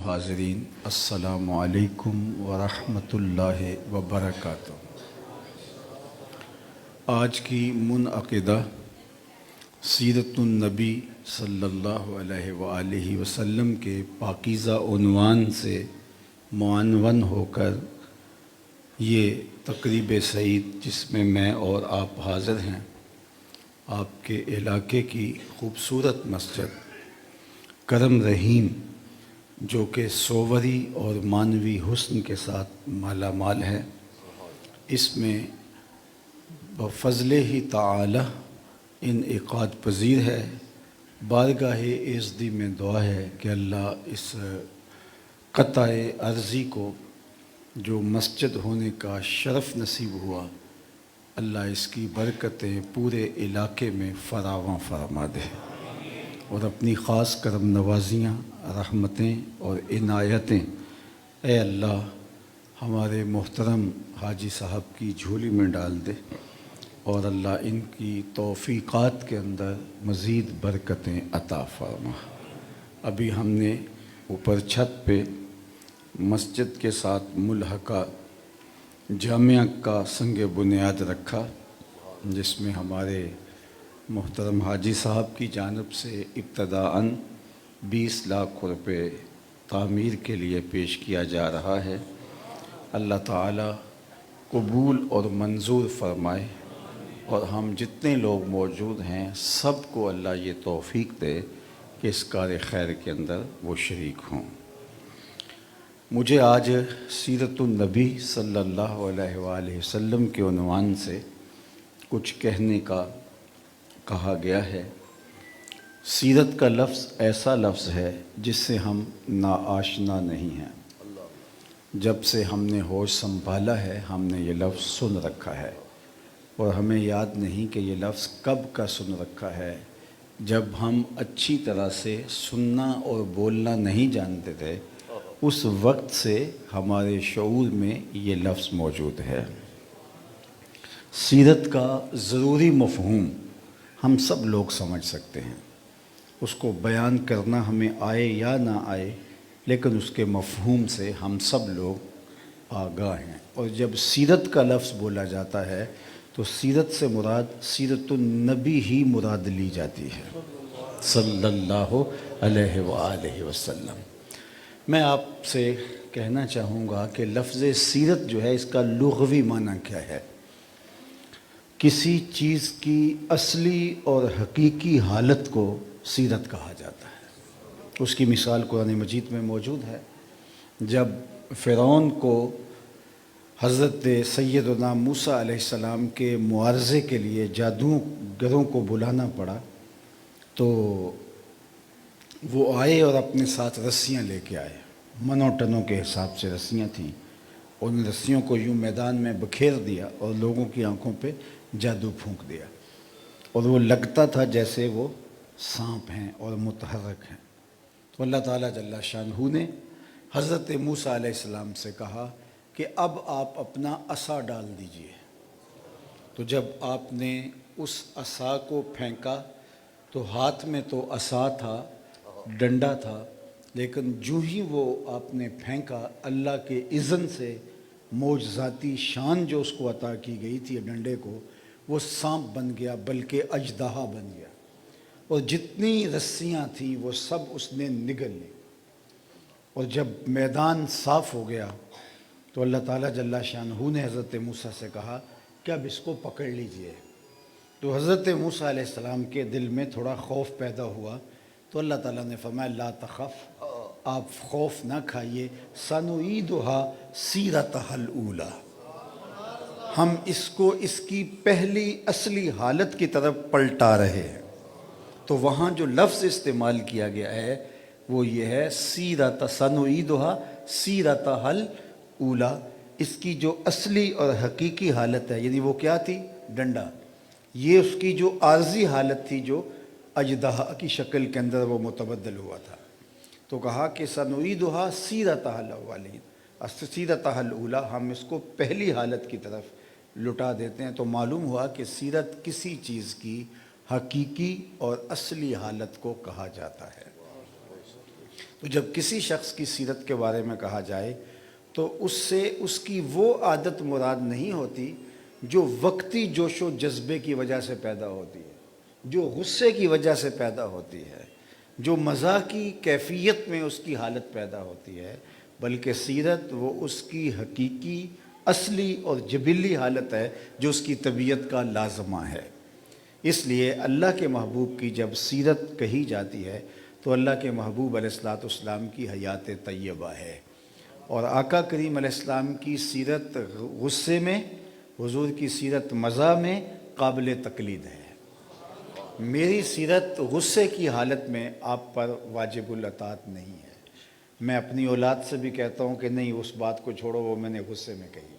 حاضرین، السلام علیکم ورحمۃ اللہ وبرکاتہ۔ آج کی منعقدہ سیرت النبی صلی اللہ علیہ وآلہ وسلم کے پاکیزہ عنوان سے معنون ہو کر یہ تقریب سعید، جس میں میں اور آپ حاضر ہیں، آپ کے علاقے کی خوبصورت مسجد کرم رحیم، جو کہ صوری اور معنوی حسن کے ساتھ مالا مال ہے، اس میں بفضل ہی تعالی انعقاد پذیر ہے۔ بارگاہ ایزدی میں دعا ہے کہ اللہ اس قطع عرضی کو جو مسجد ہونے کا شرف نصیب ہوا، اللہ اس کی برکتیں پورے علاقے میں فراواں فرما دے، اور اپنی خاص کرم نوازیاں، رحمتیں اور عنایتیں اے اللہ ہمارے محترم حاجی صاحب کی جھولی میں ڈال دے، اور اللہ ان کی توفیقات کے اندر مزید برکتیں عطا فرما۔ ابھی ہم نے اوپر چھت پہ مسجد کے ساتھ ملحقہ جامعہ کا سنگ بنیاد رکھا، جس میں ہمارے محترم حاجی صاحب کی جانب سے ابتداءً 20 لاکھ روپے تعمیر کے لیے پیش کیا جا رہا ہے۔ اللہ تعالی قبول اور منظور فرمائے، اور ہم جتنے لوگ موجود ہیں سب کو اللہ یہ توفیق دے کہ اس کار خیر کے اندر وہ شریک ہوں۔ مجھے آج سیرت النبی صلی اللہ علیہ وآلہ وسلم کے عنوان سے کچھ کہنے کا کہا گیا ہے۔ سیرت کا لفظ ایسا لفظ ہے جس سے ہم ناآشنا نہیں ہیں۔ جب سے ہم نے ہوش سنبھالا ہے ہم نے یہ لفظ سن رکھا ہے، اور ہمیں یاد نہیں کہ یہ لفظ کب کا سن رکھا ہے۔ جب ہم اچھی طرح سے سننا اور بولنا نہیں جانتے تھے، اس وقت سے ہمارے شعور میں یہ لفظ موجود ہے۔ سیرت کا ضروری مفہوم ہم سب لوگ سمجھ سکتے ہیں، اس کو بیان کرنا ہمیں آئے یا نہ آئے، لیکن اس کے مفہوم سے ہم سب لوگ آگاہ ہیں۔ اور جب سیرت کا لفظ بولا جاتا ہے تو سیرت سے مراد سیرت النبی ہی مراد لی جاتی ہے، صلی اللہ علیہ وآلہ وسلم۔ میں آپ سے کہنا چاہوں گا کہ لفظ سیرت جو ہے، اس کا لغوی معنی کیا ہے؟ کسی چیز کی اصلی اور حقیقی حالت کو سیرت کہا جاتا ہے۔ اس کی مثال قرآن مجید میں موجود ہے۔ جب فرعون کو حضرت سیدنا موسیٰ علیہ السلام کے معارضے کے لیے جادوگروں کو بلانا پڑا، تو وہ آئے اور اپنے ساتھ رسیاں لے کے آئے۔ منوں ٹنوں کے حساب سے رسیاں تھیں۔ ان رسیوں کو یوں میدان میں بکھیر دیا اور لوگوں کی آنکھوں پہ جادو پھونک دیا، اور وہ لگتا تھا جیسے وہ سانپ ہیں اور متحرک ہیں۔ تو اللہ تعالیٰ جل شانہ نے حضرت موسیٰ علیہ السلام سے کہا کہ اب آپ اپنا عصا ڈال دیجئے۔ تو جب آپ نے اس عصا کو پھینکا تو ہاتھ میں تو عصا تھا، ڈنڈا تھا، لیکن جو ہی وہ آپ نے پھینکا، اللہ کے اذن سے معجزاتی شان جو اس کو عطا کی گئی تھی ڈنڈے کو، وہ سانپ بن گیا، بلکہ اژدہا بن گیا، اور جتنی رسیاں تھیں وہ سب اس نے نگل لی۔ اور جب میدان صاف ہو گیا تو اللہ تعالیٰ جل شانہ نے حضرت موسیٰ سے کہا کہ اب اس کو پکڑ لیجئے۔ تو حضرت موسیٰ علیہ السلام کے دل میں تھوڑا خوف پیدا ہوا، تو اللہ تعالیٰ نے فرمایا لا تخف، آپ خوف نہ کھائیے، سنعیدها سیرتها الاولی، ہم اس کو اس کی پہلی اصلی حالت کی طرف پلٹا رہے ہیں۔ تو وہاں جو لفظ استعمال کیا گیا ہے وہ یہ ہے سنعیدها سیرتها الاولی، اس کی جو اصلی اور حقیقی حالت ہے، یعنی وہ کیا تھی؟ ڈنڈا۔ یہ اس کی جو عارضی حالت تھی جو اژدہا کی شکل کے اندر وہ متبدل ہوا تھا۔ تو کہا کہ سنعیدها سیرتها الاولین، سیرتها الاولی، ہم اس کو پہلی حالت کی طرف لٹا دیتے ہیں۔ تو معلوم ہوا کہ سیرت کسی چیز کی حقیقی اور اصلی حالت کو کہا جاتا ہے۔ تو جب کسی شخص کی سیرت کے بارے میں کہا جائے تو اس سے اس کی وہ عادت مراد نہیں ہوتی جو وقتی جوش و جذبے کی وجہ سے پیدا ہوتی ہے، جو غصے کی وجہ سے پیدا ہوتی ہے، جو مزاح کی کیفیت میں اس کی حالت پیدا ہوتی ہے، بلکہ سیرت وہ اس کی حقیقی، اصلی اور جبلی حالت ہے جو اس کی طبیعت کا لازمہ ہے۔ اس لیے اللہ کے محبوب کی جب سیرت کہی جاتی ہے تو اللہ کے محبوب علیہ الصلوۃ والسلام کی حیات طیبہ ہے، اور آقا کریم علیہ السلام کی سیرت غصے میں، حضور کی سیرت مزاح میں قابل تقلید ہے۔ میری سیرت غصے کی حالت میں آپ پر واجب الاطاعت نہیں ہے۔ میں اپنی اولاد سے بھی کہتا ہوں کہ نہیں، اس بات کو چھوڑو، وہ میں نے غصے میں کہی۔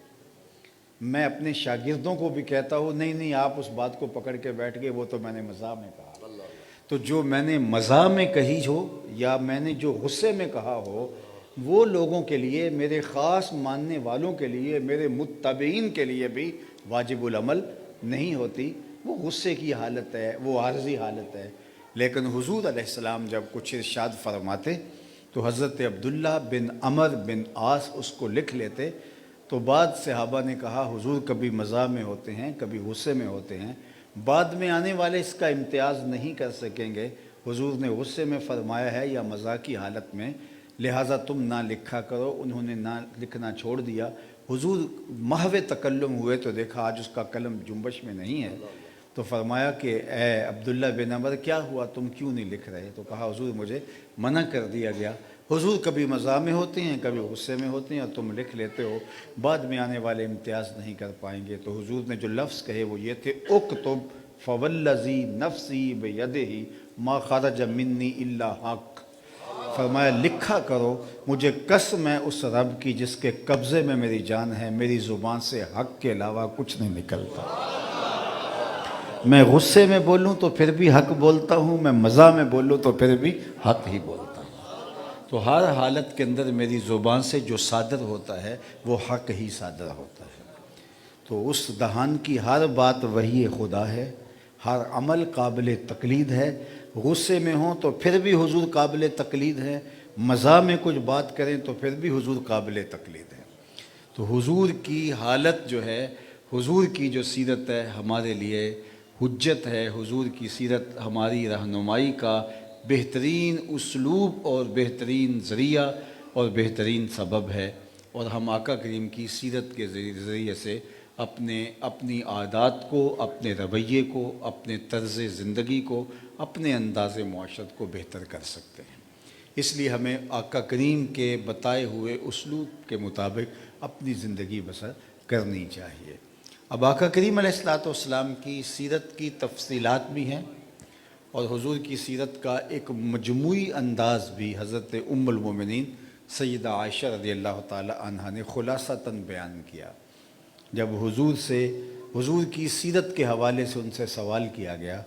میں اپنے شاگردوں کو بھی کہتا ہوں نہیں نہیں، آپ اس بات کو پکڑ کے بیٹھ گئے، وہ تو میں نے مزاح میں کہا۔ تو جو میں نے مزاح میں کہی ہو یا میں نے جو غصے میں کہا ہو، وہ لوگوں کے لیے، میرے خاص ماننے والوں کے لیے، میرے متبعین کے لیے بھی واجب العمل نہیں ہوتی۔ وہ غصے کی حالت ہے، وہ عارضی حالت ہے۔ لیکن حضور علیہ السلام جب کچھ ارشاد فرماتے تو حضرت عبداللہ بن عمر بن عاص اس کو لکھ لیتے، تو بعد صحابہ نے کہا حضور کبھی مزاح میں ہوتے ہیں، کبھی غصے میں ہوتے ہیں، بعد میں آنے والے اس کا امتیاز نہیں کر سکیں گے حضور نے غصے میں فرمایا ہے یا مزاح کی حالت میں، لہٰذا تم نہ لکھا کرو۔ انہوں نے نہ لکھنا چھوڑ دیا۔ حضور محو تکلم ہوئے تو دیکھا آج اس کا قلم جنبش میں نہیں ہے، تو فرمایا کہ اے عبداللہ بن عمر کیا ہوا، تم کیوں نہیں لکھ رہے؟ تو کہا حضور مجھے منع کر دیا گیا۔ حضور کبھی مزاح میں ہوتے ہیں، کبھی غصے میں ہوتے ہیں، اور تم لکھ لیتے ہو، بعد میں آنے والے امتیاز نہیں کر پائیں گے۔ تو حضور نے جو لفظ کہے وہ یہ تھے، اکتب فوالذی نفسی بیدہ ما خرج منی الا حق۔ فرمایا لکھا کرو، مجھے قسم ہے اس رب کی جس کے قبضے میں میری جان ہے، میری زبان سے حق کے علاوہ کچھ نہیں نکلتا۔ میں غصے میں بولوں تو پھر بھی حق بولتا ہوں، میں مزاح میں بولوں تو پھر بھی حق ہی بولتا ہوں۔ تو ہر حالت کے اندر میری زبان سے جو صادر ہوتا ہے وہ حق ہی صادر ہوتا ہے۔ تو اس دہان کی ہر بات وحی خدا ہے، ہر عمل قابل تقلید ہے۔ غصے میں ہوں تو پھر بھی حضور قابل تقلید ہے، مزاح میں کچھ بات کریں تو پھر بھی حضور قابل تقلید ہے۔ تو حضور کی حالت جو ہے، حضور کی جو سیرت ہے ہمارے لیے حجت ہے۔ حضور کی سیرت ہماری رہنمائی کا بہترین اسلوب اور بہترین ذریعہ اور بہترین سبب ہے، اور ہم آقا کریم کی سیرت کے ذریعے سے اپنی عادات کو، اپنے رویے کو، اپنے طرز زندگی کو، اپنے انداز معاشرت کو بہتر کر سکتے ہیں۔ اس لیے ہمیں آقا کریم کے بتائے ہوئے اسلوب کے مطابق اپنی زندگی بسر کرنی چاہیے۔ اب آقا کریم علیہ الصلوۃ والسلام کی سیرت کی تفصیلات بھی ہیں، اور حضور کی سیرت کا ایک مجموعی انداز بھی حضرت ام المومنین سیدہ عائشہ رضی اللہ تعالی عنہا نے خلاصتاً بیان کیا۔ جب حضور کی سیرت کے حوالے سے ان سے سوال کیا گیا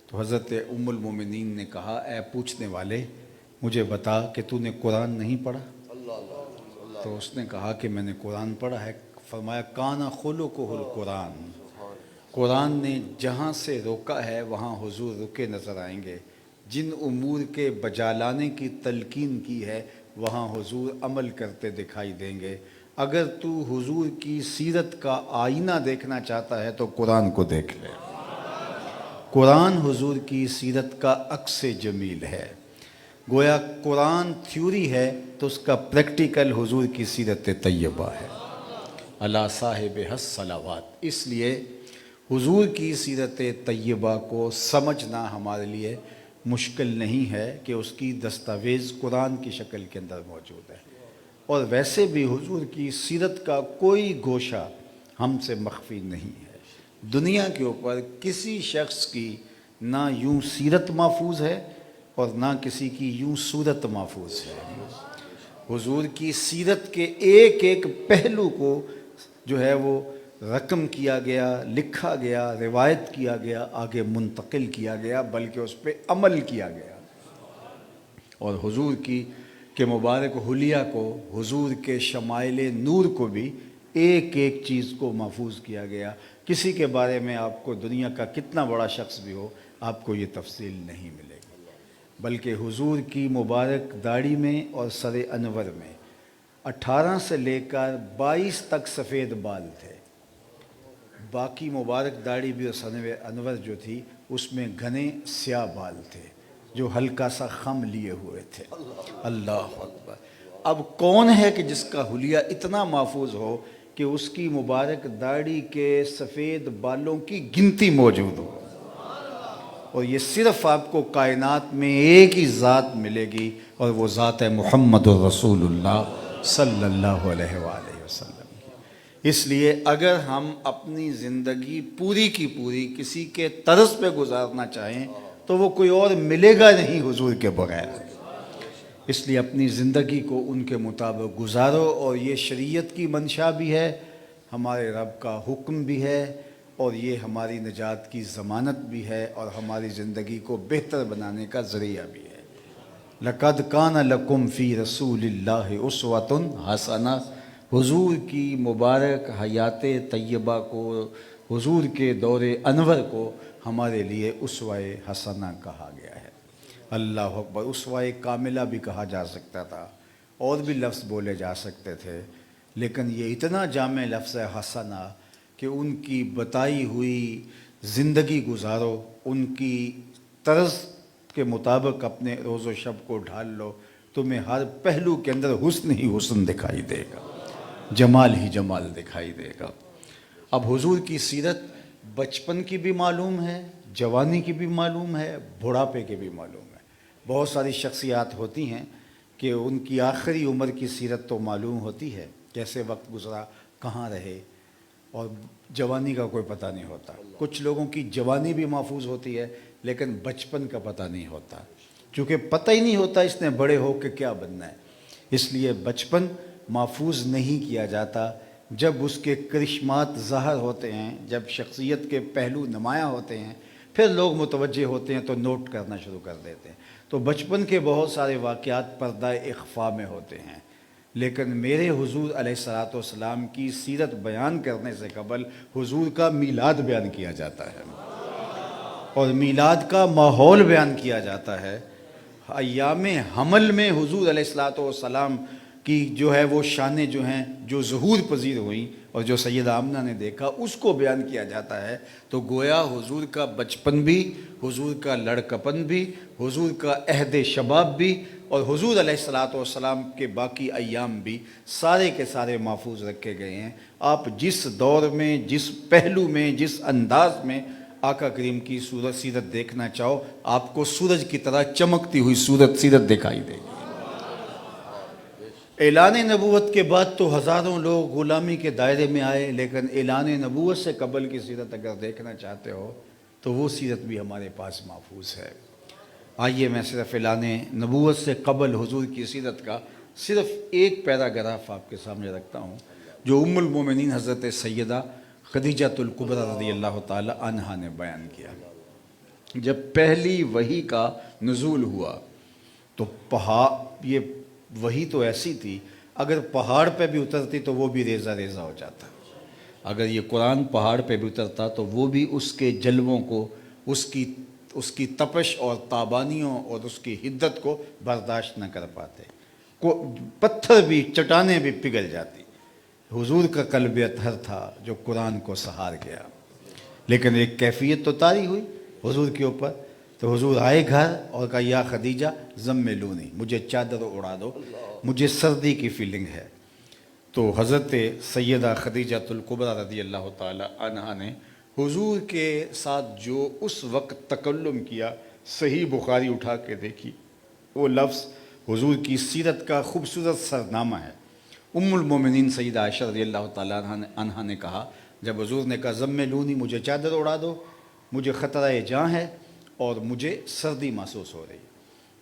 تو حضرت ام المومنین نے کہا، اے پوچھنے والے مجھے بتا کہ تو نے قرآن نہیں پڑھا؟ تو اس نے کہا کہ میں نے قرآن پڑھا ہے۔ فرمایا کان خلقہ القرآن، قرآن نے جہاں سے روکا ہے وہاں حضور رکے نظر آئیں گے، جن امور کے بجا لانے کی تلقین کی ہے وہاں حضور عمل کرتے دکھائی دیں گے۔ اگر تو حضور کی سیرت کا آئینہ دیکھنا چاہتا ہے تو قرآن کو دیکھ لے۔ قرآن حضور کی سیرت کا عکس جمیل ہے۔ گویا قرآن تھیوری ہے تو اس کا پریکٹیکل حضور کی سیرت طیبہ ہے۔ اللہ صاحب الصلوات۔ اس لیے حضور کی سیرت طیبہ کو سمجھنا ہمارے لیے مشکل نہیں ہے کہ اس کی دستاویز قرآن کی شکل کے اندر موجود ہے، اور ویسے بھی حضور کی سیرت کا کوئی گوشہ ہم سے مخفی نہیں ہے۔ دنیا کے اوپر کسی شخص کی نہ یوں سیرت محفوظ ہے اور نہ کسی کی یوں صورت محفوظ ہے۔ حضور کی سیرت کے ایک ایک پہلو کو جو ہے وہ رقم کیا گیا، لکھا گیا، روایت کیا گیا، آگے منتقل کیا گیا، بلکہ اس پہ عمل کیا گیا۔ اور حضور کے مبارک حلیہ کو، حضور کے شمائل نور کو بھی ایک ایک چیز کو محفوظ کیا گیا۔ کسی کے بارے میں آپ کو دنیا کا کتنا بڑا شخص بھی ہو، آپ کو یہ تفصیل نہیں ملے گی۔ بلکہ حضور کی مبارک داڑھی میں اور سر انور میں 18 سے لے کر 22 تک سفید بال تھے، باقی مبارک داڑھی بھی اور سر انور جو تھی اس میں گھنے سیاہ بال تھے جو ہلکا سا خم لیے ہوئے تھے۔ اللہ اکبر! اب کون ہے کہ جس کا حلیہ اتنا محفوظ ہو کہ اس کی مبارک داڑھی کے سفید بالوں کی گنتی موجود ہو؟ اور یہ صرف آپ کو کائنات میں ایک ہی ذات ملے گی، اور وہ ذات ہے محمد الرسول اللہ صلی اللہ علیہ وآلہ وسلم کی۔ اس لیے اگر ہم اپنی زندگی پوری کی پوری کسی کے طرز پہ گزارنا چاہیں تو وہ کوئی اور ملے گا نہیں حضور کے بغیر۔ اس لیے اپنی زندگی کو ان کے مطابق گزارو، اور یہ شریعت کی منشا بھی ہے، ہمارے رب کا حکم بھی ہے، اور یہ ہماری نجات کی ضمانت بھی ہے، اور ہماری زندگی کو بہتر بنانے کا ذریعہ بھی ہے۔ لَقَدْ كَانَ لَكُمْ فِي رَسُولِ اللَّهِ أُسْوَةٌ حَسَنَةٌ، حضور کی مبارک حیات طیبہ کو، حضور کے دور انور کو ہمارے لیے اسوہ حسنہ کہا گیا ہے۔ اللہ اکبر! اسوہ کاملہ بھی کہا جا سکتا تھا، اور بھی لفظ بولے جا سکتے تھے، لیکن یہ اتنا جامع لفظ ہے حسنہ کہ ان کی بتائی ہوئی زندگی گزارو، ان کی طرز کے مطابق اپنے روز و شب کو ڈھال لو، تمہیں ہر پہلو کے اندر حسن ہی حسن دکھائی دے گا، جمال ہی جمال دکھائی دے گا۔ اب حضور کی سیرت بچپن کی بھی معلوم ہے، جوانی کی بھی معلوم ہے، بڑھاپے کی بھی معلوم ہے۔ بہت ساری شخصیات ہوتی ہیں کہ ان کی آخری عمر کی سیرت تو معلوم ہوتی ہے، کیسے وقت گزرا، کہاں رہے، اور جوانی کا کوئی پتہ نہیں ہوتا۔ کچھ لوگوں کی جوانی بھی محفوظ ہوتی ہے لیکن بچپن کا پتہ نہیں ہوتا، چونکہ پتہ ہی نہیں ہوتا اس نے بڑے ہو کے کیا بننا ہے۔ اس لیے بچپن محفوظ نہیں کیا جاتا۔ جب اس کے کرشمات ظاہر ہوتے ہیں، جب شخصیت کے پہلو نمایاں ہوتے ہیں، پھر لوگ متوجہ ہوتے ہیں تو نوٹ کرنا شروع کر دیتے ہیں۔ تو بچپن کے بہت سارے واقعات پردہ اخفاء میں ہوتے ہیں، لیکن میرے حضور علیہ الصلوۃ والسلام کی سیرت بیان کرنے سے قبل حضور کا میلاد بیان کیا جاتا ہے، اور میلاد کا ماحول بیان کیا جاتا ہے۔ ایام حمل میں حضور علیہ الصلوۃ والسلام کی جو ہے وہ شانیں جو ہیں جو ظہور پذیر ہوئیں اور جو سیدہ آمنہ نے دیکھا اس کو بیان کیا جاتا ہے۔ تو گویا حضور کا بچپن بھی، حضور کا لڑکپن بھی، حضور کا عہد شباب بھی، اور حضور علیہ الصلوۃ والسلام کے باقی ایام بھی سارے کے سارے محفوظ رکھے گئے ہیں۔ آپ جس دور میں، جس پہلو میں، جس انداز میں آقا کریم کی سیرت دیکھنا چاہو، آپ کو سورج کی طرح چمکتی ہوئی سیرت دکھائی دے گی۔ اعلان نبوت کے بعد تو ہزاروں لوگ غلامی کے دائرے میں آئے، لیکن اعلان نبوت سے قبل کی سیرت اگر دیکھنا چاہتے ہو تو وہ سیرت بھی ہمارے پاس محفوظ ہے۔ آئیے میں صرف اعلان نبوت سے قبل حضور کی سیرت کا صرف ایک پیراگراف آپ کے سامنے رکھتا ہوں، جو ام المومنین حضرت سیدہ خدیجۃ الکبریٰ رضی اللہ تعالی عنہا نے بیان کیا۔ جب پہلی وحی کا نزول ہوا تو یہ وحی تو ایسی تھی، اگر پہاڑ پہ بھی اترتی تو وہ بھی ریزہ ریزہ ہو جاتا۔ اگر یہ قرآن پہاڑ پہ بھی اترتا تو وہ بھی اس کے جلووں کو، اس کی تپش اور تابانیوں اور اس کی حدت کو برداشت نہ کر پاتے، پتھر بھی، چٹانیں بھی پگھل جاتی۔ حضور کا قلب اطہر تھا جو قرآن کو سہار گیا، لیکن ایک کیفیت تو طاری ہوئی حضور کے اوپر۔ تو حضور آئے گھر اور کہا یا خدیجہ زملونی، مجھے چادر اڑا دو، مجھے سردی کی فیلنگ ہے۔ تو حضرت سیدہ خدیجۃ الکبریٰ رضی اللہ تعالی عنہا نے حضور کے ساتھ جو اس وقت تکلم کیا، صحیح بخاری اٹھا کے دیکھی، وہ لفظ حضور کی سیرت کا خوبصورت سرنامہ ہے۔ ام المومنین سیدہ عائشہ رضی اللہ تعالیٰ عنہا نے کہا، جب حضور نے کہا زملونی، مجھے چادر اڑا دو، مجھے خطرہ جاں ہے اور مجھے سردی محسوس ہو رہی،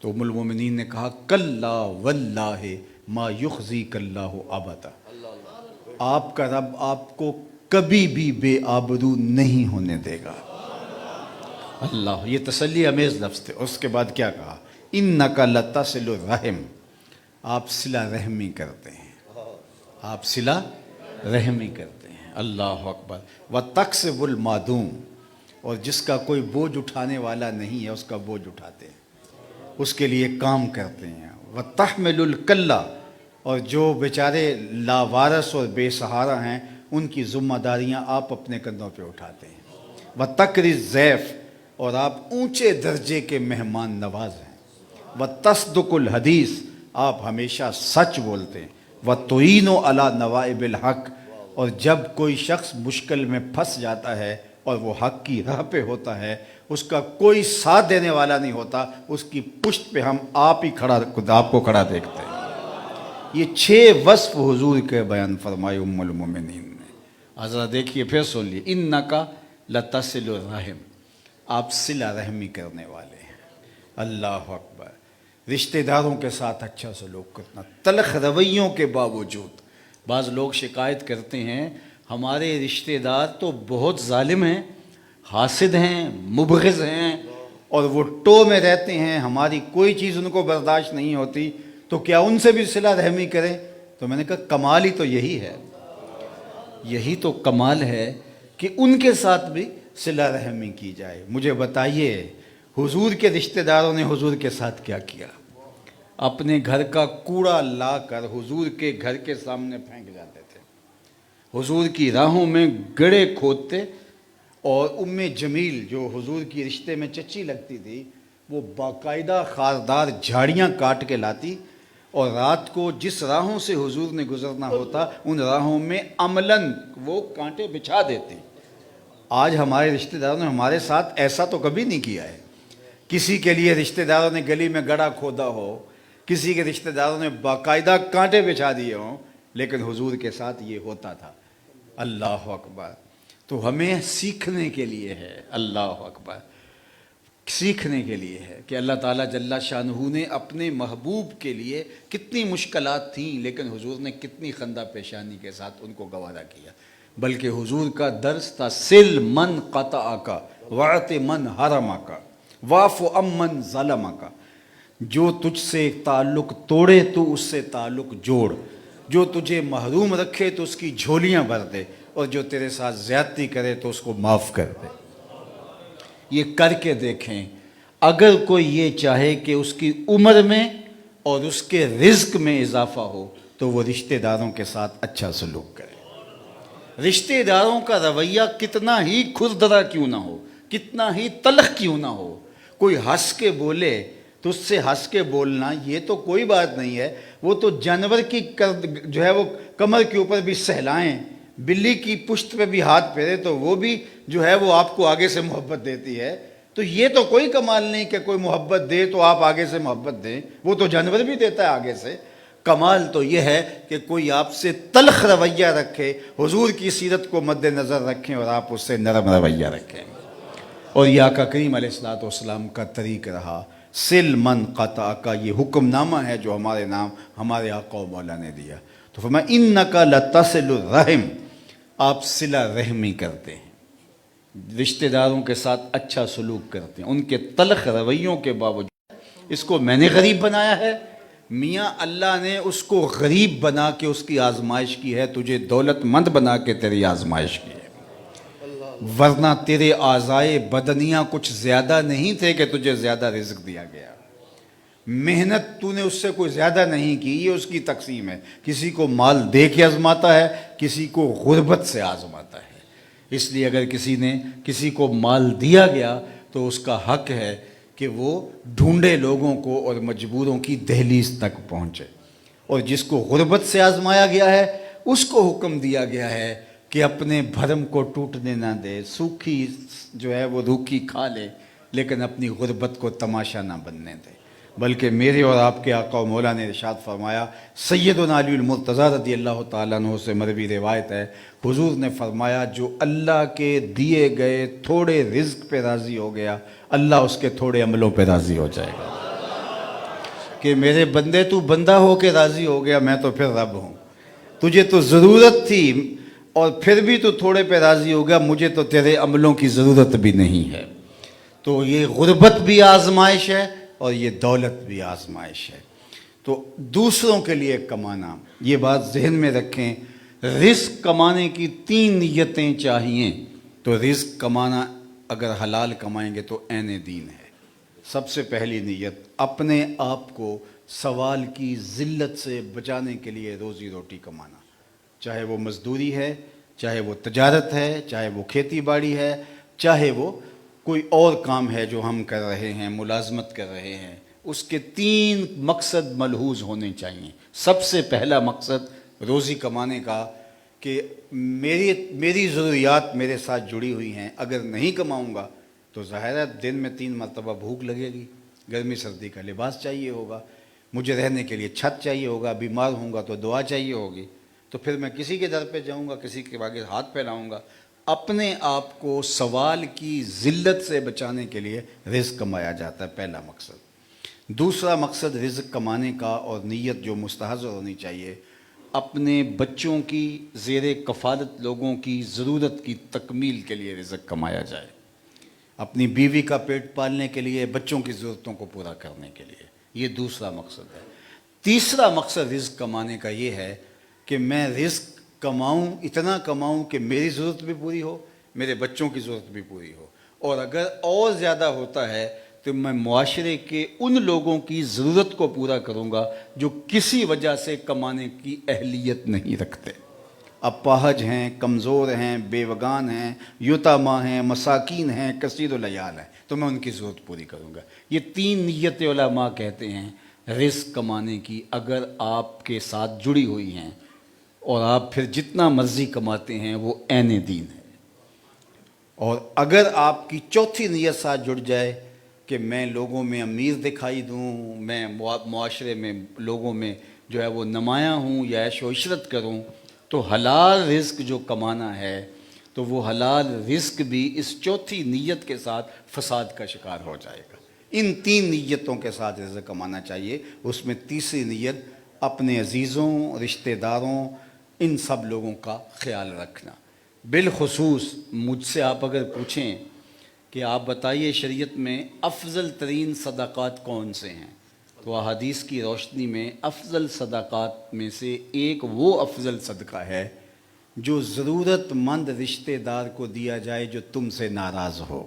تو ام المومنین نے کہا کلا واللہ ما یخزیک اللہ ابدا، آپ کا رب آپ کو کبھی بھی بے آبرو نہیں ہونے دے گا۔ اللہ، یہ تسلی امیز لفظ تھے۔ اس کے بعد کیا کہا، انک لتصل الرحم، آپ صلہ رحمی کرتے ہیں، آپ صلہ رحمی کرتے ہیں۔ اللہ اکبر۔ وتکسب المعدوم، اور جس کا کوئی بوجھ اٹھانے والا نہیں ہے اس کا بوجھ اٹھاتے ہیں۔ اس کے لیے کام کرتے ہیں. وَتَحْمِلُ الْكَلَّ، اور جو بیچارے لاوارث اور بے سہارا ہیں ان کی ذمہ داریاں آپ اپنے کندھوں پہ اٹھاتے ہیں. وَتَقْرِي الضَّيْفَ، اور آپ اونچے درجے کے مہمان نواز ہیں. وَتَصْدُقُ الْحَدِيث، آپ ہمیشہ سچ بولتے ہیں. وَتُعِينُ عَلَى نَوَائِبِ الْحَقِّ، اور جب کوئی شخص مشکل میں پھنس جاتا ہے اور وہ حق کی راہ پہ ہوتا ہے، اس کا کوئی ساتھ دینے والا نہیں ہوتا، اس کی پشت پہ ہم آپ کو کھڑا دیکھتے ہیں. یہ 6 وصف حضور کے بیان فرمائے ام المومنین نے. حضرت دیکھیے پھر سن لیے. اِنَّکَ لَتَصِلُ الرَّحِمَ، آپ صلہ رحمی کرنے والے ہیں. اللہ اکبر. رشتہ داروں کے ساتھ اچھا سلوک کرنا، تلخ رویوں کے باوجود. بعض لوگ شکایت کرتے ہیں ہمارے رشتہ دار تو بہت ظالم ہیں، حاسد ہیں، مبغض ہیں، اور وہ ٹو میں رہتے ہیں، ہماری کوئی چیز ان کو برداشت نہیں ہوتی، تو کیا ان سے بھی صلہ رحمی کریں؟ تو میں نے کہا کمال ہی تو یہی ہے، یہی تو کمال ہے کہ ان کے ساتھ بھی صلہ رحمی کی جائے. مجھے بتائیے حضور کے رشتہ داروں نے حضور کے ساتھ کیا کیا؟ اپنے گھر کا کوڑا لا کر حضور کے گھر کے سامنے پھینک جاتے تھے، حضور کی راہوں میں گڑھے کھودتے، اور ام جمیل جو حضور کی رشتے میں چچی لگتی تھی وہ باقاعدہ خاردار جھاڑیاں کاٹ کے لاتی، اور رات کو جس راہوں سے حضور نے گزرنا ہوتا ان راہوں میں عملاً وہ کانٹے بچھا دیتے. آج ہمارے رشتہ داروں نے ہمارے ساتھ ایسا تو کبھی نہیں کیا ہے. کسی کے لیے رشتہ داروں نے گلی میں گڑھا کھودا ہو، کسی کے رشتہ داروں نے باقاعدہ کانٹے بچھا دیے ہوں، لیکن حضور کے ساتھ یہ ہوتا تھا. اللہ اکبر. تو ہمیں سیکھنے کے لیے ہے، اللہ اکبر، سیکھنے کے لیے ہے کہ اللہ تعالیٰ جل شانہ نے اپنے محبوب کے لیے کتنی مشکلات تھیں، لیکن حضور نے کتنی خندہ پیشانی کے ساتھ ان کو گوارا کیا. بلکہ حضور کا درس تھا سل من قطعک وعط من حرمک واعف عمن ظلمک. جو تجھ سے تعلق توڑے تو اس سے تعلق جوڑ، جو تجھے محروم رکھے تو اس کی جھولیاں بھر دے، اور جو تیرے ساتھ زیادتی کرے تو اس کو معاف کر دے. یہ کر کے دیکھیں. اگر کوئی یہ چاہے کہ اس کی عمر میں اور اس کے رزق میں اضافہ ہو تو وہ رشتہ داروں کے ساتھ اچھا سلوک کرے. رشتہ داروں کا رویہ کتنا ہی کھردرا کیوں نہ ہو، کتنا ہی تلخ کیوں نہ ہو، کوئی ہنس کے بولے تو اس سے ہنس کے بولنا یہ تو کوئی بات نہیں ہے. وہ تو جانور کی جو ہے وہ کمر کے اوپر بھی سہلائیں، بلی کی پشت پہ بھی ہاتھ پھیرے تو وہ بھی جو ہے وہ آپ کو آگے سے محبت دیتی ہے. تو یہ تو کوئی کمال نہیں کہ کوئی محبت دے تو آپ آگے سے محبت دیں، وہ تو جانور بھی دیتا ہے آگے سے. کمال تو یہ ہے کہ کوئی آپ سے تلخ رویہ رکھے، حضور کی سیرت کو مد نظر رکھیں اور آپ اس سے نرم رویہ رکھیں. اور یہ آقا کریم علیہ السلام کا طریق رہا. سل من قطع کا یہ حکم نامہ ہے جو ہمارے نام ہمارے آقا و مولا نے دیا. تو فرمایا انک لتصل الرحم، آپ صلہ رحمی کرتے ہیں، رشتہ داروں کے ساتھ اچھا سلوک کرتے ہیں ان کے تلخ رویوں کے باوجود. اس کو میں نے غریب بنایا ہے؟ میاں اللہ نے اس کو غریب بنا کے اس کی آزمائش کی ہے، تجھے دولت مند بنا کے تیری آزمائش کی ہے. ورنہ تیرے اعضائے بدنیاں کچھ زیادہ نہیں تھے کہ تجھے زیادہ رزق دیا گیا. محنت تو نے اس سے کوئی زیادہ نہیں کی، یہ اس کی تقسیم ہے. کسی کو مال دے کے آزماتا ہے، کسی کو غربت سے آزماتا ہے. اس لیے اگر کسی کو مال دیا گیا تو اس کا حق ہے کہ وہ ڈھونڈے لوگوں کو اور مجبوروں کی دہلیز تک پہنچے. اور جس کو غربت سے آزمایا گیا ہے اس کو حکم دیا گیا ہے کہ اپنے بھرم کو ٹوٹنے نہ دے، سوکھی جو ہے وہ روکھی کھا لے، لیکن اپنی غربت کو تماشا نہ بننے دے. بلکہ میرے اور آپ کے آقا و مولا نے ارشاد فرمایا، سیدنا علی المرتضیٰ رضی اللہ تعالیٰ عنہ سے مروی روایت ہے، حضور نے فرمایا جو اللہ کے دیے گئے تھوڑے رزق پہ راضی ہو گیا اللہ اس کے تھوڑے عملوں پہ راضی ہو جائے گا. کہ میرے بندے تو بندہ ہو کے راضی ہو گیا، میں تو پھر رب ہوں. تجھے تو ضرورت تھی اور پھر بھی تو تھوڑے پہ راضی ہو گیا، مجھے تو تیرے عملوں کی ضرورت بھی نہیں ہے. تو یہ غربت بھی آزمائش ہے اور یہ دولت بھی آزمائش ہے. تو دوسروں کے لیے کمانا، یہ بات ذہن میں رکھیں. رزق کمانے کی 3 نیتیں چاہیے. تو رزق کمانا اگر حلال کمائیں گے تو عین دین ہے. سب سے پہلی نیت اپنے آپ کو سوال کی ذلت سے بچانے کے لیے روزی روٹی کمانا، چاہے وہ مزدوری ہے، چاہے وہ تجارت ہے، چاہے وہ کھیتی باڑی ہے، چاہے وہ کوئی اور کام ہے جو ہم کر رہے ہیں، ملازمت کر رہے ہیں۔ اس کے 3 مقصد ملحوظ ہونے چاہیے۔ سب سے پہلا مقصد روزی کمانے کا کہ میری ضروریات میرے ساتھ جڑی ہوئی ہیں، اگر نہیں کماؤں گا تو ظاہر ہے دن میں 3 مرتبہ بھوک لگے گی، گرمی سردی کا لباس چاہیے ہوگا، مجھے رہنے کے لیے چھت چاہیے ہوگا، بیمار ہوں گا تو دعا چاہیے ہوگی، تو پھر میں کسی کے در پہ جاؤں گا، کسی کے آگے ہاتھ پھیلاؤں گا۔ اپنے آپ کو سوال کی ذلت سے بچانے کے لیے رزق کمایا جاتا ہے، پہلا مقصد۔ دوسرا مقصد رزق کمانے کا اور نیت جو مستحضر ہونی چاہیے، اپنے بچوں کی زیر کفالت لوگوں کی ضرورت کی تکمیل کے لیے رزق کمایا جائے، اپنی بیوی کا پیٹ پالنے کے لیے، بچوں کی ضرورتوں کو پورا کرنے کے لیے، یہ دوسرا مقصد ہے۔ تیسرا مقصد رزق کمانے کا یہ ہے کہ میں رزق کماؤں، اتنا کماؤں کہ میری ضرورت بھی پوری ہو، میرے بچوں کی ضرورت بھی پوری ہو، اور اگر اور زیادہ ہوتا ہے تو میں معاشرے کے ان لوگوں کی ضرورت کو پورا کروں گا جو کسی وجہ سے کمانے کی اہلیت نہیں رکھتے، اپاہج ہیں، کمزور ہیں، بیوگان ہیں، یتاما ہیں، مساکین ہیں، کثیر العیال ہیں، تو میں ان کی ضرورت پوری کروں گا۔ یہ 3 نیتیں علماء کہتے ہیں رزق کمانے کی اگر آپ کے ساتھ جڑی ہوئی ہیں، اور آپ پھر جتنا مرضی کماتے ہیں وہ عین دین ہے۔ اور اگر آپ کی چوتھی نیت ساتھ جڑ جائے کہ میں لوگوں میں امیر دکھائی دوں، میں معاشرے میں لوگوں میں جو ہے وہ نمایاں ہوں یا عیش و عشرت کروں، تو حلال رزق جو کمانا ہے تو وہ حلال رزق بھی اس چوتھی نیت کے ساتھ فساد کا شکار ہو جائے گا۔ ان 3 نیتوں کے ساتھ رزق کمانا چاہیے۔ اس میں تیسری نیت اپنے عزیزوں، رشتہ داروں، ان سب لوگوں کا خیال رکھنا۔ بالخصوص مجھ سے آپ اگر پوچھیں کہ آپ بتائیے شریعت میں افضل ترین صدقات کون سے ہیں، تو احادیث کی روشنی میں افضل صدقات میں سے ایک وہ افضل صدقہ ہے جو ضرورت مند رشتہ دار کو دیا جائے جو تم سے ناراض ہو۔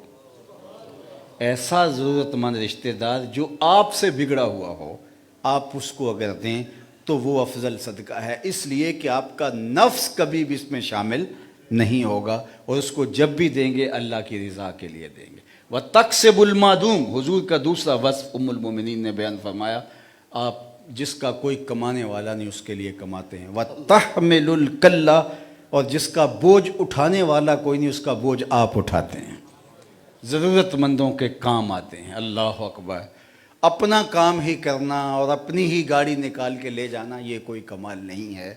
ایسا ضرورت مند رشتہ دار جو آپ سے بگڑا ہوا ہو، آپ اس کو اگر دیں تو وہ افضل صدقہ ہے، اس لیے کہ آپ کا نفس کبھی بھی اس میں شامل نہیں ہوگا، اور اس کو جب بھی دیں گے اللہ کی رضا کے لیے دیں گے۔ وَتَقْسِبُ الْمَعْدُومُ، حضور کا دوسرا وصف ام المومنین نے بیان فرمایا، آپ جس کا کوئی کمانے والا نہیں اس کے لیے کماتے ہیں۔ وَتَحْمِلُ الْكَلَّ، اور جس کا بوجھ اٹھانے والا کوئی نہیں اس کا بوجھ آپ اٹھاتے ہیں، ضرورت مندوں کے کام آتے ہیں۔ اللہ اکبر! اپنا کام ہی کرنا اور اپنی ہی گاڑی نکال کے لے جانا یہ کوئی کمال نہیں ہے۔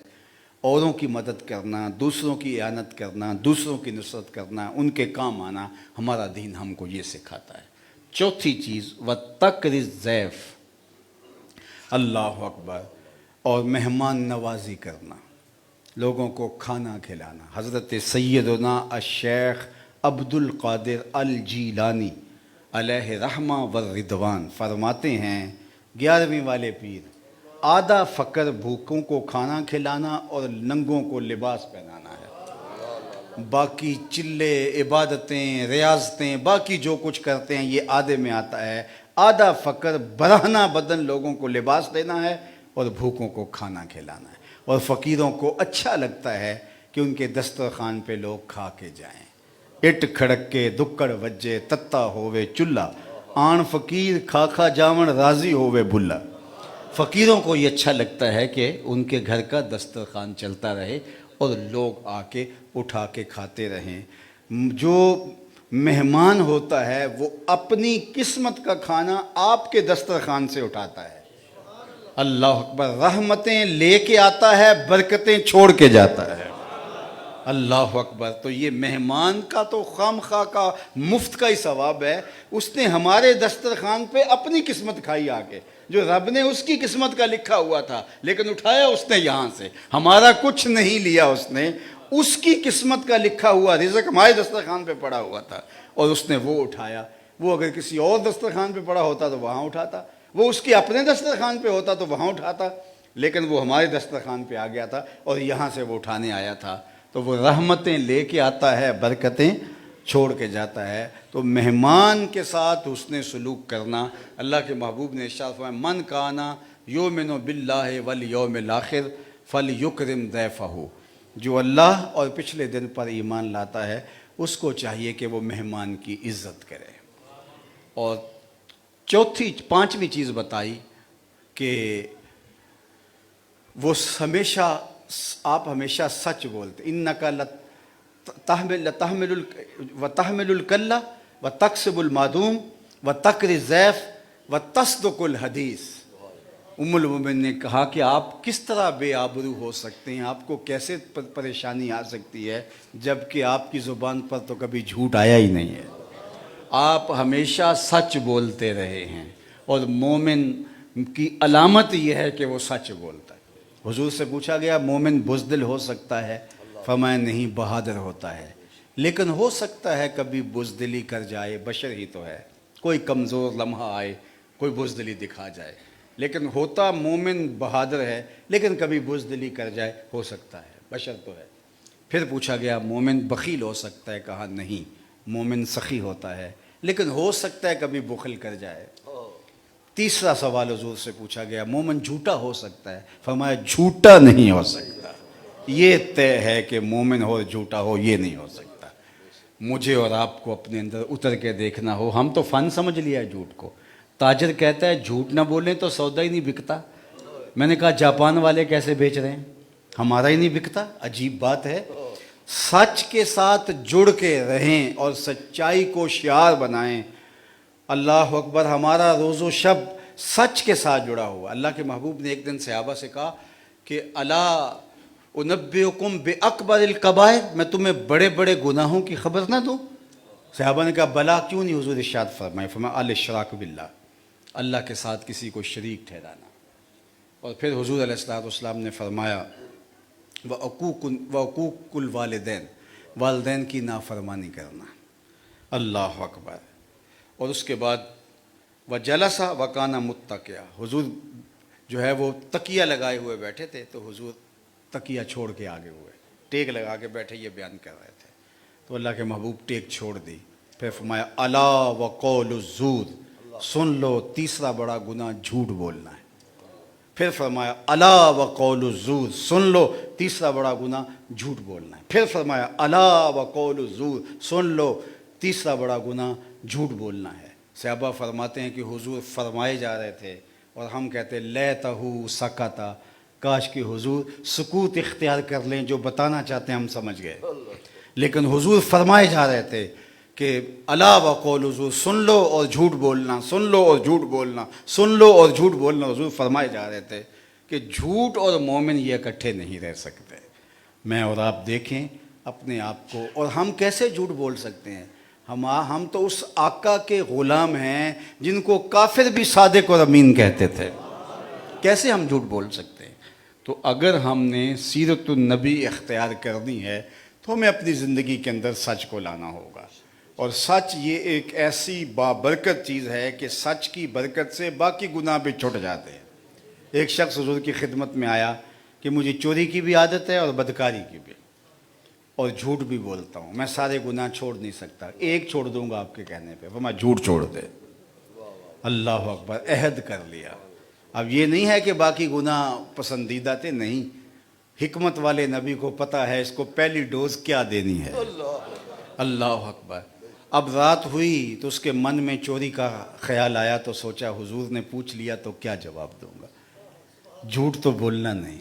اوروں کی مدد کرنا، دوسروں کی اعانت کرنا، دوسروں کی نصرت کرنا، ان کے کام آنا، ہمارا دین ہم کو یہ سکھاتا ہے۔ چوتھی چیز وَتَقْرِي الضَّيْفَ، اللہ اکبر، اور مہمان نوازی کرنا، لوگوں کو کھانا کھلانا۔ حضرت سیدنا الشیخ عبد القادر الجیلانی علیہ رحمہ والرضوان فرماتے ہیں، 11ویں والے پیر، آدھا فقر بھوکوں کو کھانا کھلانا اور ننگوں کو لباس پہنانا ہے، باقی چلے، عبادتیں، ریاضتیں، باقی جو کچھ کرتے ہیں یہ آدھے میں آتا ہے۔ آدھا فقر برہنہ بدن لوگوں کو لباس دینا ہے اور بھوکوں کو کھانا کھلانا ہے، اور فقیروں کو اچھا لگتا ہے کہ ان کے دسترخوان پہ لوگ کھا کے جائیں۔ اٹ کھڑک کے دکڑ وجے تتا ہووے چلہ، آن فقیر کھا کھا جاون راضی ہووے بھلا۔ فقیروں کو یہ اچھا لگتا ہے کہ ان کے گھر کا دسترخوان چلتا رہے اور لوگ آ کے اٹھا کے کھاتے رہیں۔ جو مہمان ہوتا ہے وہ اپنی قسمت کا کھانا آپ کے دسترخوان سے اٹھاتا ہے۔ اللہ اکبر! رحمتیں لے کے آتا ہے، برکتیں چھوڑ کے جاتا ہے۔ اللہ اکبر! تو یہ مہمان کا تو خام خواہ کا مفت کا ہی ثواب ہے، اس نے ہمارے دسترخوان پہ اپنی قسمت کھائی آ کے، جو رب نے اس کی قسمت کا لکھا ہوا تھا لیکن اٹھایا اس نے یہاں سے، ہمارا کچھ نہیں لیا اس نے، اس کی قسمت کا لکھا ہوا رزق ہمارے دسترخوان پہ پڑا ہوا تھا اور اس نے وہ اٹھایا۔ وہ اگر کسی اور دسترخوان پہ پڑا ہوتا تو وہاں اٹھاتا، وہ اس کے اپنے دسترخوان پہ ہوتا تو وہاں اٹھاتا، لیکن وہ ہمارے دسترخوان پہ آ گیا تھا اور یہاں سے وہ اٹھانے آیا تھا۔ تو وہ رحمتیں لے کے آتا ہے، برکتیں چھوڑ کے جاتا ہے تو مہمان کے ساتھ حسن سلوک کرنا. اللہ کے محبوب نے ارشاد فرمایا من کانا یؤمن باللہ والیوم الآخر فلیکرم ضیفہ. جو اللہ اور پچھلے دن پر ایمان لاتا ہے اس کو چاہیے کہ وہ مہمان کی عزت کرے. اور پانچویں چیز بتائی کہ وہ آپ ہمیشہ سچ بولتے. انکا تحمل الکلہ و تکسب المعدوم و تقری الضیف و تصدق الحدیث. ام المومن نے کہا کہ آپ کس طرح بے آبرو ہو سکتے ہیں, آپ کو کیسے پریشانی آ سکتی ہے جب کہ آپ کی زبان پر تو کبھی جھوٹ آیا ہی نہیں ہے. آپ ہمیشہ سچ بولتے رہے ہیں اور مومن کی علامت یہ ہے کہ وہ سچ بولتا ہے. حضور سے پوچھا گیا مومن بزدل ہو سکتا ہے؟ فرمایا نہیں, بہادر ہوتا ہے. لیکن ہو سکتا ہے کبھی بزدلی کر جائے, بشر ہی تو ہے, کوئی کمزور لمحہ آئے, کوئی بزدلی دکھا جائے. لیکن ہوتا مومن بہادر ہے, لیکن کبھی بزدلی کر جائے, ہو سکتا ہے, بشر تو ہے. پھر پوچھا گیا مومن بخیل ہو سکتا ہے؟ کہا نہیں, مومن سخی ہوتا ہے, لیکن ہو سکتا ہے کبھی بخل کر جائے. تیسرا سوال حضور سے پوچھا گیا مومن جھوٹا ہو سکتا ہے؟ فرمایا جھوٹا نہیں ہو سکتا, یہ طے ہے کہ مومن ہو جھوٹا ہو یہ نہیں ہو سکتا. مجھے اور آپ کو اپنے اندر اتر کے دیکھنا ہو. ہم تو فن سمجھ لیا ہے جھوٹ کو. تاجر کہتا ہے جھوٹ نہ بولیں تو سودا ہی نہیں بکتا. میں نے کہا جاپان والے کیسے بیچ رہے ہیں, ہمارا ہی نہیں بکتا. عجیب بات ہے. سچ کے ساتھ جڑ کے رہیں اور سچائی کو شعار بنائیں. اللہ اکبر. ہمارا روز و شب سچ کے ساتھ جڑا ہوا. اللہ کے محبوب نے ایک دن صحابہ سے کہا کہ الا انبئکم باکبر الکبائر, میں تمہیں بڑے بڑے گناہوں کی خبر نہ دوں؟ صحابہ نے کہا بلا, کیوں نہیں حضور؟ ارشاد فرمائے, فرمایا الاشراک باللہ, اللہ کے ساتھ کسی کو شریک ٹھہرانا. اور پھر حضور علیہ الصلوۃ والسلام نے فرمایا وعقوق الوالدین, والدین کی نافرمانی کرنا. اللہ اکبر. اور اس کے بعد وجلسا وکانا متکیا, حضور جو ہے وہ تکیہ لگائے ہوئے بیٹھے تھے تو حضور تکیہ چھوڑ کے آگے ہوئے, ٹیک لگا کے بیٹھے, یہ بیان کر رہے تھے. تو اللہ کے محبوب ٹیک چھوڑ دی. پھر فرمایا الا وقول الزور, سن لو تیسرا بڑا گناہ جھوٹ بولنا ہے. پھر فرمایا الا وقول الزور, سن لو تیسرا بڑا گناہ جھوٹ بولنا ہے. پھر فرمایا الا وقول الزور, سن لو تیسرا بڑا گناہ جھوٹ بولنا ہے. صحابہ فرماتے ہیں کہ حضور فرمائے جا رہے تھے اور ہم کہتے لیتہ سکتا, کاش کہ حضور سکوت اختیار کر لیں, جو بتانا چاہتے ہیں ہم سمجھ گئے. لیکن حضور فرمائے جا رہے تھے کہ الا وقول الزور, سن لو اور جھوٹ بولنا, سن لو اور جھوٹ بولنا, سن لو اور جھوٹ بولنا. حضور فرمائے جا رہے تھے کہ جھوٹ اور مومن یہ اکٹھے نہیں رہ سکتے. میں اور آپ دیکھیں اپنے آپ کو, اور ہم کیسے جھوٹ بول سکتے ہیں؟ ہم تو اس آقا کے غلام ہیں جن کو کافر بھی صادق اور امین کہتے تھے. کیسے ہم جھوٹ بول سکتے ہیں؟ تو اگر ہم نے سیرت النبی اختیار کرنی ہے تو ہمیں اپنی زندگی کے اندر سچ کو لانا ہوگا. اور سچ یہ ایک ایسی بابرکت چیز ہے کہ سچ کی برکت سے باقی گناہ بھی چھٹ جاتے ہیں. ایک شخص حضور کی خدمت میں آیا کہ مجھے چوری کی بھی عادت ہے اور بدکاری کی بھی, اور جھوٹ بھی بولتا ہوں, میں سارے گناہ چھوڑ نہیں سکتا, ایک چھوڑ دوں گا آپ کے کہنے پہ. وہ میں جھوٹ چھوڑ دے. اللہ اکبر. عہد کر لیا. اب یہ نہیں ہے کہ باقی گناہ پسندیدہ تھے, نہیں, حکمت والے نبی کو پتہ ہے اس کو پہلی ڈوز کیا دینی ہے. اللہ اکبر. اب رات ہوئی تو اس کے من میں چوری کا خیال آیا تو سوچا حضور نے پوچھ لیا تو کیا جواب دوں گا, جھوٹ تو بولنا نہیں.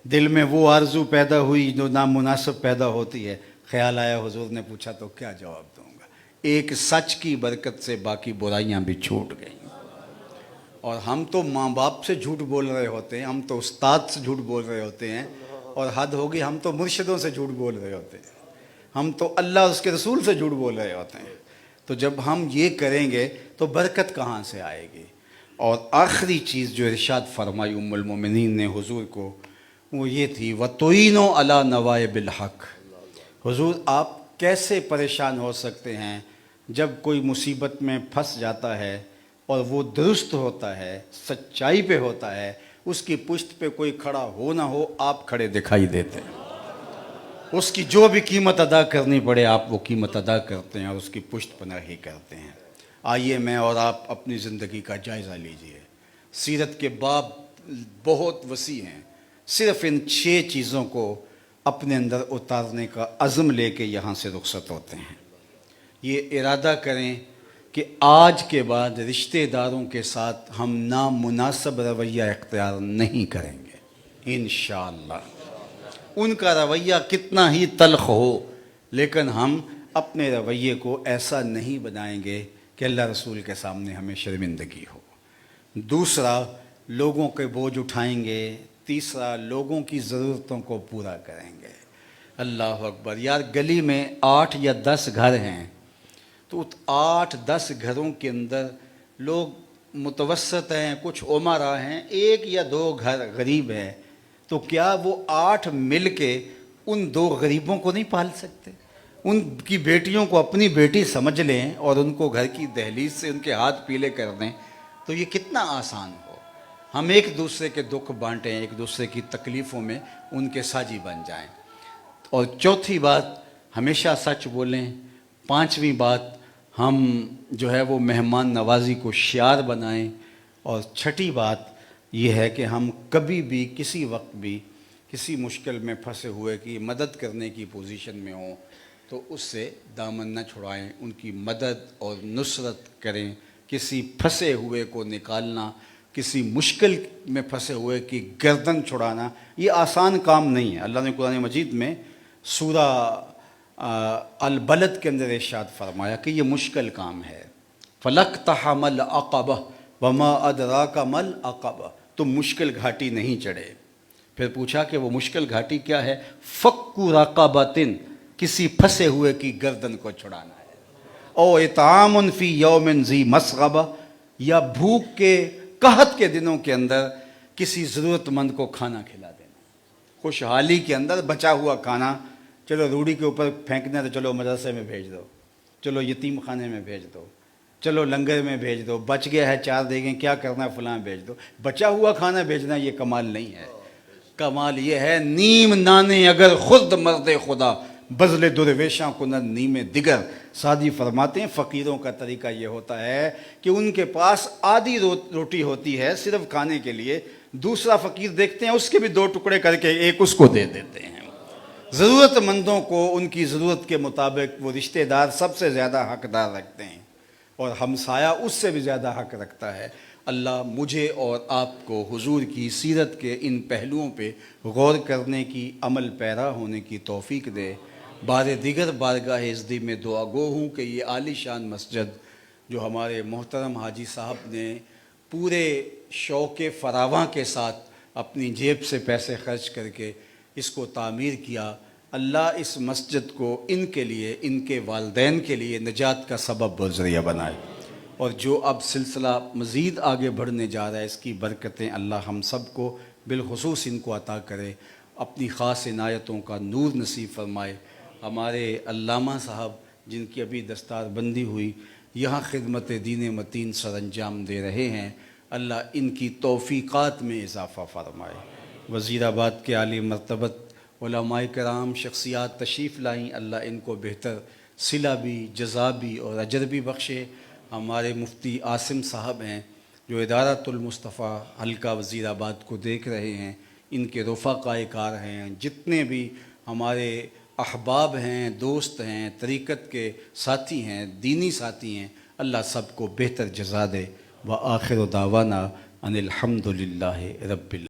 دل میں وہ آرزو پیدا ہوئی جو نامناسب پیدا ہوتی ہے, خیال آیا حضور نے پوچھا تو کیا جواب دوں گا. ایک سچ کی برکت سے باقی برائیاں بھی چھوٹ گئیں. اور ہم تو ماں باپ سے جھوٹ بول رہے ہوتے ہیں, ہم تو استاد سے جھوٹ بول رہے ہوتے ہیں, اور حد ہوگی ہم تو مرشدوں سے جھوٹ بول رہے ہوتے ہیں, ہم تو اللہ اور اس کے رسول سے جھوٹ بول رہے ہوتے ہیں. تو جب ہم یہ کریں گے تو برکت کہاں سے آئے گی؟ اور آخری چیز جو ارشاد فرمائی ام المومنین نے حضور کو, وہ یہ تھی وَتُعِينُوا عَلَى نَوَائِبِ الْحَقِّ. حضور آپ کیسے پریشان ہو سکتے ہیں جب کوئی مصیبت میں پھنس جاتا ہے اور وہ درست ہوتا ہے, سچائی پہ ہوتا ہے, اس کی پشت پہ کوئی کھڑا ہو نہ ہو, آپ کھڑے دکھائی دیتے ہیں. اس کی جو بھی قیمت ادا کرنی پڑے آپ وہ قیمت ادا کرتے ہیں اور اس کی پشت پناہی کرتے ہیں۔ آئیے میں اور آپ اپنی زندگی کا جائزہ لیجئے۔ سیرت کے باب بہت وسیع ہیں، صرف ان 6 چیزوں کو اپنے اندر اتارنے کا عزم لے کے یہاں سے رخصت ہوتے ہیں۔ یہ ارادہ کریں کہ آج کے بعد رشتہ داروں کے ساتھ ہم نامناسب رویہ اختیار نہیں کریں گے انشاءاللہ۔ ان کا رویہ کتنا ہی تلخ ہو لیکن ہم اپنے رویے کو ایسا نہیں بنائیں گے کہ اللہ رسول کے سامنے ہمیں شرمندگی ہو۔ دوسرا، لوگوں کے بوجھ اٹھائیں گے۔ تیسرا، لوگوں کی ضرورتوں کو پورا کریں گے۔ اللہ اکبر۔ یار گلی میں 8 یا 10 گھر ہیں تو 8-10 گھروں کے اندر لوگ متوسط ہیں، کچھ عمرا ہیں، 1 یا 2 گھر غریب ہیں، تو کیا وہ 8 مل کے ان 2 غریبوں کو نہیں پال سکتے؟ ان کی بیٹیوں کو اپنی بیٹی سمجھ لیں اور ان کو گھر کی دہلیز سے ان کے ہاتھ پیلے کر دیں تو یہ کتنا آسان ہو۔ ہم ایک دوسرے کے دکھ بانٹیں، ایک دوسرے کی تکلیفوں میں ان کے ساجی بن جائیں۔ اور چوتھی بات، ہمیشہ سچ بولیں۔ 5ویں بات، ہم جو ہے وہ مہمان نوازی کو شعار بنائیں۔ اور 6ٹھی بات یہ ہے کہ ہم کبھی بھی کسی وقت بھی کسی مشکل میں پھنسے ہوئے کی مدد کرنے کی پوزیشن میں ہوں تو اس سے دامن نہ چھڑائیں، ان کی مدد اور نصرت کریں۔ کسی پھنسے ہوئے کو نکالنا، کسی مشکل میں پھنسے ہوئے کی گردن چھڑانا یہ آسان کام نہیں ہے۔ اللہ نے قرآن مجید میں سورہ البلد کے اندر ارشاد فرمایا کہ یہ مشکل کام ہے۔ فَلَقْتَحَمَ الْعَقَبَةَ وَمَا أَدْرَاكَ مَا الْعَقَبَةُ، تم مشکل گھاٹی نہیں چڑھے۔ پھر پوچھا کہ وہ مشکل گھاٹی کیا ہے؟ فَكُّ رَقَبَةٍ، کسی پھنسے ہوئے کی گردن کو چھڑانا ہے۔ او اطعام فی یوم ذی مسغبہ، یا بھوک کے قحط کے دنوں کے اندر کسی ضرورت مند کو کھانا کھلا دینا۔ خوشحالی کے اندر بچا ہوا کھانا، چلو روڑی کے اوپر پھینکنا تو چلو مدرسے میں بھیج دو، چلو یتیم خانے میں بھیج دو، چلو لنگر میں بھیج دو، بچ گیا ہے 4 دیگیں کیا کرنا ہے فلاں بھیج دو۔ بچا ہوا کھانا بھیجنا یہ کمال نہیں ہے۔ کمال یہ ہے نیم نانے اگر خود مرد خدا، بذل درویشاں کنن نیم دیگر۔ سعدی فرماتے ہیں فقیروں کا طریقہ یہ ہوتا ہے کہ ان کے پاس آدھی روٹی ہوتی ہے صرف کھانے کے لیے، دوسرا فقیر دیکھتے ہیں اس کے بھی 2 ٹکڑے کر کے ایک اس کو دے دیتے ہیں۔ ضرورت مندوں کو ان کی ضرورت کے مطابق وہ رشتہ دار سب سے زیادہ حقدار رکھتے ہیں اور ہمسایہ اس سے بھی زیادہ حق رکھتا ہے۔ اللہ مجھے اور آپ کو حضور کی سیرت کے ان پہلوؤں پہ غور کرنے کی، عمل پیرا ہونے کی توفیق دے۔ بار دیگر بارگاہ عزتی میں دعا گو ہوں کہ یہ عالی شان مسجد جو ہمارے محترم حاجی صاحب نے پورے شوق فراواں کے ساتھ اپنی جیب سے پیسے خرچ کر کے اس کو تعمیر کیا، اللہ اس مسجد کو ان کے لیے، ان کے والدین کے لیے نجات کا سبب و ذریعہ بنائے۔ اور جو اب سلسلہ مزید آگے بڑھنے جا رہا ہے اس کی برکتیں اللہ ہم سب کو بالخصوص ان کو عطا کرے، اپنی خاص عنایتوں کا نور نصیب فرمائے۔ ہمارے علامہ صاحب جن کی ابھی دستار بندی ہوئی، یہاں خدمت دین متین سر انجام دے رہے ہیں، اللہ ان کی توفیقات میں اضافہ فرمائے۔ وزیر آباد کے عالی مرتبت علماء کرام شخصیات تشریف لائیں، اللہ ان کو بہتر صلہ بھی، جزا بھی اور اجر بھی بخشے۔ ہمارے مفتی عاصم صاحب ہیں جو ادارۃ المصطفیٰ حلقہ وزیر آباد کو دیکھ رہے ہیں، ان کے رفقائے کار ہیں، جتنے بھی ہمارے احباب ہیں، دوست ہیں، طریقت کے ساتھی ہیں، دینی ساتھی ہیں، اللہ سب کو بہتر جزا دے۔ وآخر دعوانا ان الحمد للہ رب العالمین۔